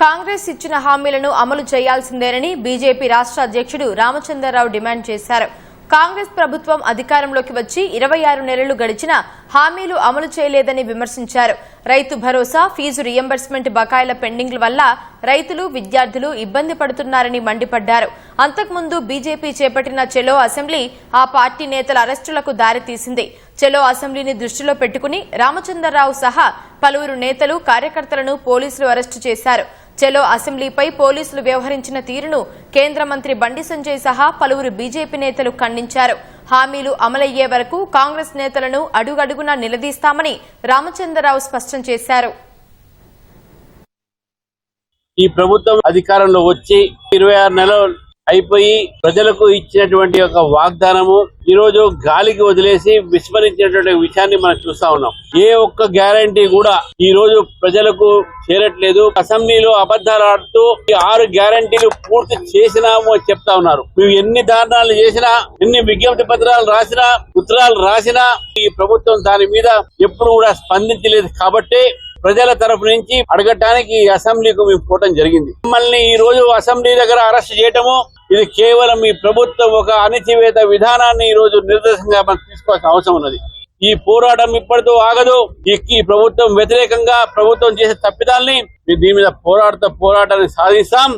కాంగ్రెస్ ఇచ్చిన హామీలను అమలు చేయాల్సిందేనని బీజేపీ రాష్ట్ర అధ్యక్షుడు రామచంద్రరావు డిమాండ్ చేశారు. కాంగ్రెస్ ప్రభుత్వం అధికారంలోకి వచ్చి 26 నెలలు గడిచినా హామీలు అమలు చేయలేదని విమర్శించారు. రైతు భరోసా, ఫీజు రియంబర్స్మెంట్ బకాయిల పెండింగ్ల వల్ల రైతులు, విద్యార్థులు ఇబ్బంది పడుతున్నారని మండిపడ్డారు. అంతకుముందు బీజేపీ చేపట్టిన చెలో అసెంబ్లీ ఆ పార్టీ నేతల అరెస్టులకు దారితీసింది. చెలో అసెంబ్లీని దృష్టిలో పెట్టుకుని రామచంద్రరావు సహా పలువురు నేతలు, కార్యకర్తలను పోలీసులు అరెస్టు చేశారు. చెలో అసెంబ్లీపై పోలీసులు వ్యవహరించిన తీరును కేంద్ర మంత్రి బండి సంజయ్ సహా పలువురు బీజేపీ నేతలు ఖండించారు. హామీలు అమలయ్యే వరకు కాంగ్రెస్ నేతలను అడుగడుగునా నిలదీస్తామని రామచంద్రరావు స్పష్టం చేశారు. ఈ ప్రభుత్వం అధికారంలో వచ్చి 26 నెలలు అయిపోయి ప్రజలకు ఇచ్చినటువంటి ఒక వాగ్దానము ఈ రోజు గాలికి వదిలేసి విస్మరించినటువంటి విషయాన్ని మనం చూస్తా ఉన్నాం. ఏ ఒక్క గ్యారంటీ కూడా ఈ రోజు ప్రజలకు చేరట్లేదు. అసెంబ్లీలో అబద్దాలు ఆడుతూ ఈ 6 గ్యారంటీలు పూర్తి చేసినాము అని చెప్తా ఉన్నారు. మేము ఎన్ని దారుణాలు చేసినా, ఎన్ని విజ్ఞప్తి పత్రాలు రాసినా, ఉత్తరాలు రాసినా ఈ ప్రభుత్వం దాని మీద ఎప్పుడు కూడా స్పందించలేదు. కాబట్టి ప్రజల తరఫు నుంచి అడగటానికి అసెంబ్లీకి మేము పోవడం జరిగింది. మమ్మల్ని ఈ రోజు అసెంబ్లీ దగ్గర అరెస్ట్ చేయటము ఇది కేవలం ఈ ప్రభుత్వం ఒక అణచివేత విధానాన్ని ఈ రోజు నిర్దేశంగా మనం తీసుకోవాల్సిన అవసరం ఉన్నది. ఈ పోరాటం ఇప్పటితో ఆగదు. ఈ ప్రభుత్వం వ్యతిరేకంగా ప్రభుత్వం చేసే తప్పిదాల్ని దీని మీద పోరాటాన్ని సాధిస్తాం.